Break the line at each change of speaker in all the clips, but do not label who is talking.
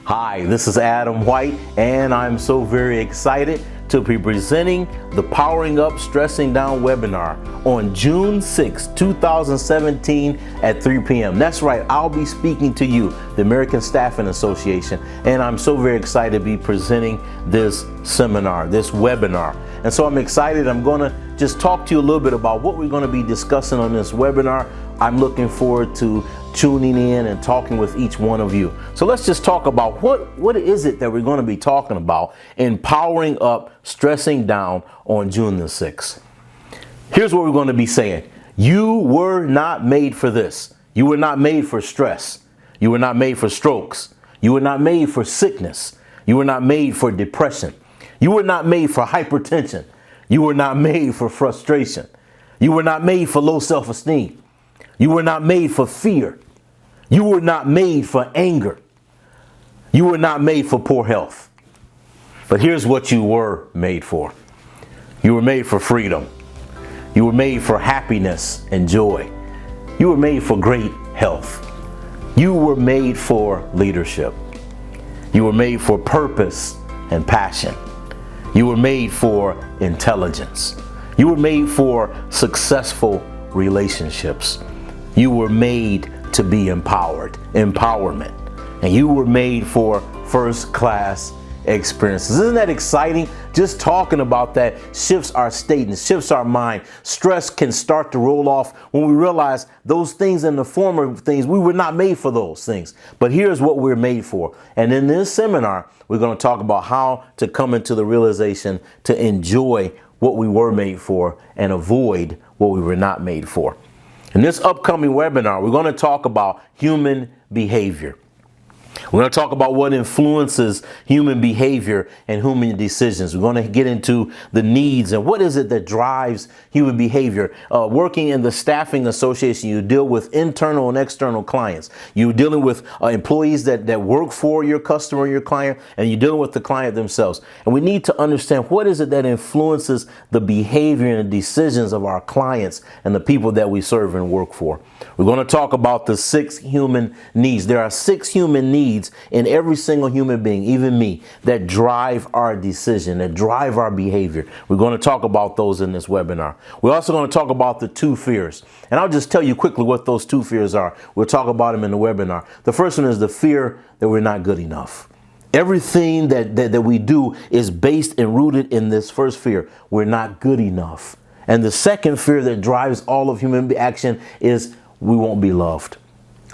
Hi, this is Adam White, and I'm so very excited to be presenting the Powering Up Stressing Down webinar on June 6, 2017 at 3 p.m. That's right, I'll be speaking to you, the American Staffing Association, and I'm so very excited to be presenting this seminar, this webinar. And so I'm excited. I'm going to just talk to you a little bit about what we're going to be discussing on this webinar. I'm looking forward to tuning in and talking with each one of you. So let's just talk about what is it that we're going to be talking about in Powering Up Stressing Down on June the 6th. Here's what we're going to be saying. You were not made for this. You were not made for stress. You were not made for strokes. You were not made for sickness. You were not made for depression. You were not made for hypertension. You were not made for frustration. You were not made for low self-esteem. You were not made for fear. You were not made for anger. You were not made for poor health. But here's what you were made for. You were made for freedom. You were made for happiness and joy. You were made for great health. You were made for leadership. You were made for purpose and passion. You were made for intelligence. You were made for successful relationships. You were made to be empowerment. And you were made for first-class experiences. Isn't that exciting? Just talking about that shifts our state and shifts our mind. Stress can start to roll off when we realize those things in the former things, we were not made for those things. But here's what we're made for. And in this seminar, we're going to talk about how to come into the realization to enjoy what we were made for and avoid what we were not made for. In this upcoming webinar, we're going to talk about human behavior. We're going to talk about what influences human behavior and human decisions. We're going to get into the needs and what is it that drives human behavior. Working in the staffing association, you deal with internal and external clients. You're dealing with employees that work for your customer, your client, and you're dealing with the client themselves. And we need to understand what is it that influences the behavior and decisions of our clients and the people that we serve and work for. We're going to talk about the 6 human needs. There are 6 human needs in every single human being, even me, that drive our decision, that drive our behavior. We're going to talk about those in this webinar. We're also going to talk about the 2 fears. And I'll just tell you quickly what those 2 fears are. We'll talk about them in the webinar. The first one is the fear that we're not good enough. Everything that we do is based and rooted in this first fear. We're not good enough. And the second fear that drives all of human action is we won't be loved.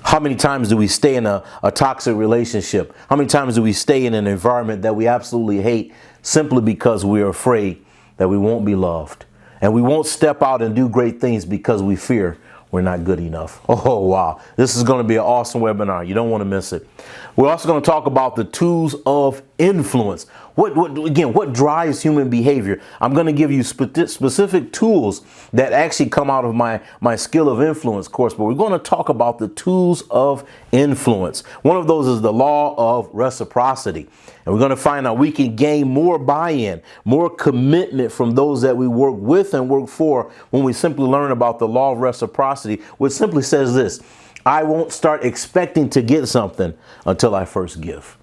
How many times do we stay in a toxic relationship? How many times do we stay in an environment that we absolutely hate simply because we're afraid that we won't be loved? And we won't step out and do great things because we fear we're not good enough. Oh, wow. This is going to be an awesome webinar. You don't want to miss it. We're also going to talk about the tools of influence. What drives human behavior? I'm going to give you specific tools that actually come out of my skill of influence course, but we're going to talk about the tools of influence. One of those is the law of reciprocity. And we're going to find out we can gain more buy-in, more commitment from those that we work with and work for when we simply learn about the law of reciprocity, which simply says this: I won't start expecting to get something until I first give.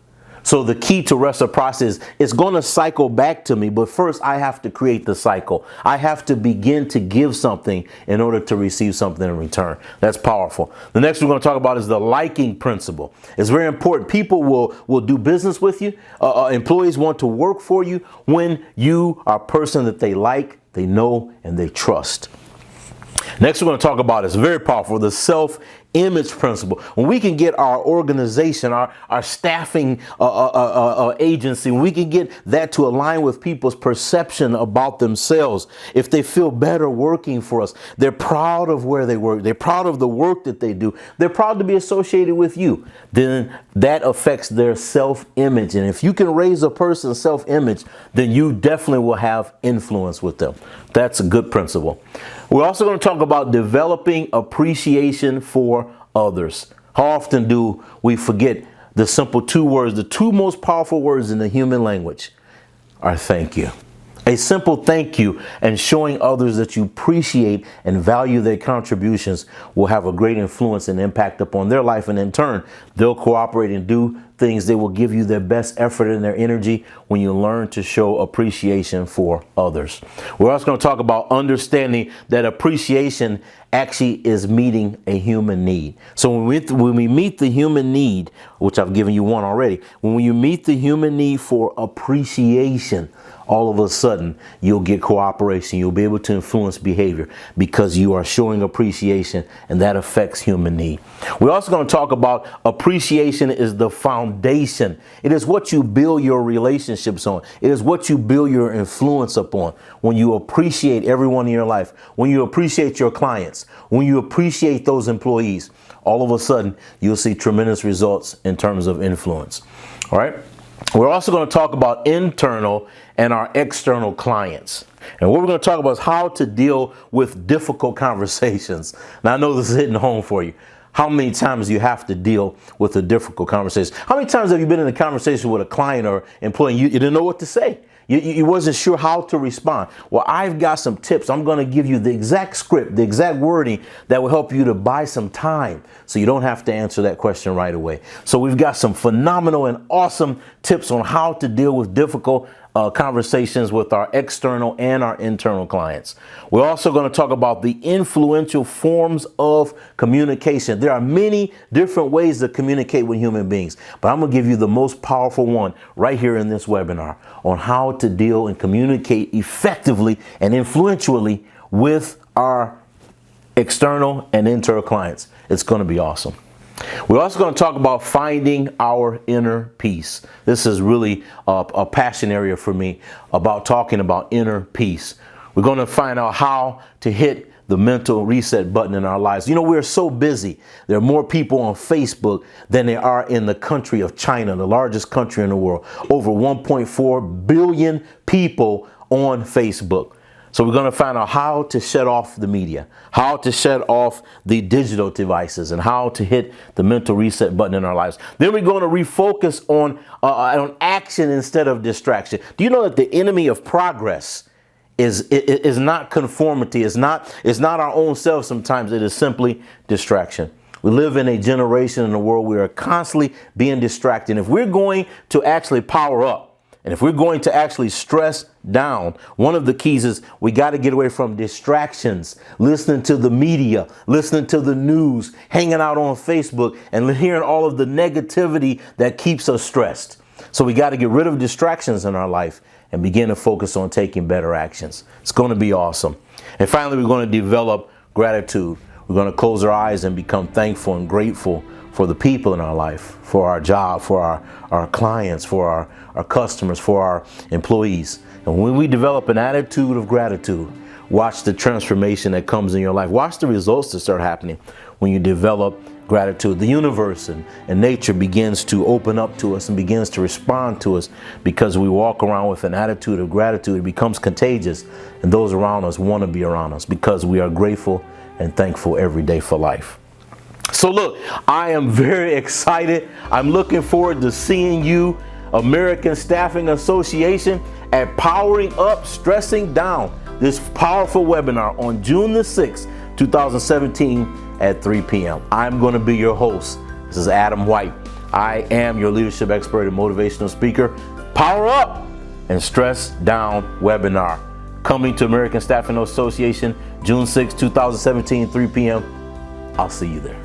So the key to reciprocity is it's going to cycle back to me, but first I have to create the cycle. I have to begin to give something in order to receive something in return. That's powerful. The next we're going to talk about is the liking principle. It's very important. People will do business with you. Employees want to work for you when you are a person that they like, they know, and they trust. Next we're going to talk about is very powerful, the self-image principle. When we can get our organization, our staffing agency, when we can get that to align with people's perception about themselves, if they feel better working for us, they're proud of where they work, they're proud of the work that they do, they're proud to be associated with you, then that affects their self-image. And if you can raise a person's self-image, then you definitely will have influence with them. That's a good principle. We're also going to talk about developing appreciation for others. How often do we forget the simple 2 words, the 2 most powerful words in the human language are thank you. A simple thank you and showing others that you appreciate and value their contributions will have a great influence and impact upon their life. And in turn, they'll cooperate and do things, they will give you their best effort and their energy when you learn to show appreciation for others. We're also going to talk about understanding that appreciation actually is meeting a human need. So when we meet the human need, which I've given you one already, when you meet the human need for appreciation, all of a sudden you'll get cooperation. You'll be able to influence behavior because you are showing appreciation, and that affects human need. We're also going to talk about appreciation is the foundation. It is what you build your relationships on. It is what you build your influence upon. When you appreciate everyone in your life, when you appreciate your clients, when you appreciate those employees, all of a sudden you'll see tremendous results in terms of influence. All right. We're also going to talk about internal and our external clients. And what we're going to talk about is how to deal with difficult conversations. Now, I know this is hitting home for you. How many times do you have to deal with a difficult conversation? How many times have you been in a conversation with a client or employee and you didn't know what to say? You wasn't sure how to respond. Well, I've got some tips. I'm going to give you the exact script, the exact wording that will help you to buy some time so you don't have to answer that question right away. So we've got some phenomenal and awesome tips on how to deal with difficult conversations with our external and our internal clients. We're also going to talk about the influential forms of communication. There are many different ways to communicate with human beings, but I'm going to give you the most powerful one right here in this webinar on how to deal and communicate effectively and influentially with our external and internal clients. It's going to be awesome. We're also going to talk about finding our inner peace. This is really a passion area for me, about talking about inner peace. We're going to find out how to hit the mental reset button in our lives. You know, we're so busy. There are more people on Facebook than there are in the country of China, the largest country in the world. Over 1.4 billion people on Facebook. So we're going to find out how to shut off the media, how to shut off the digital devices, and how to hit the mental reset button in our lives. Then we're going to refocus on action instead of distraction. Do you know that the enemy of progress is not conformity? It's not our own self sometimes. It is simply distraction. We live in a generation in a world where we are constantly being distracted. If we're going to actually power up, and if we're going to actually stress down, one of the keys is we got to get away from distractions, listening to the media, listening to the news, hanging out on Facebook, and hearing all of the negativity that keeps us stressed. So we got to get rid of distractions in our life and begin to focus on taking better actions. It's going to be awesome. And finally, we're going to develop gratitude. We're going to close our eyes and become thankful and grateful for the people in our life, for our job, for our clients, for our customers, for our employees. And when we develop an attitude of gratitude, watch the transformation that comes in your life. Watch the results that start happening when you develop gratitude. The universe and nature begins to open up to us and begins to respond to us because we walk around with an attitude of gratitude. It becomes contagious, and those around us want to be around us because we are grateful and thankful every day for life. So look, I am very excited. I'm looking forward to seeing you, American Staffing Association, at Powering Up, Stressing Down, this powerful webinar on June the 6th, 2017 at 3 p.m. I'm going to be your host. This is Adam White. I am your leadership expert and motivational speaker. Power Up and Stress Down webinar coming to American Staffing Association June 6, 2017, 3 p.m. I'll see you there.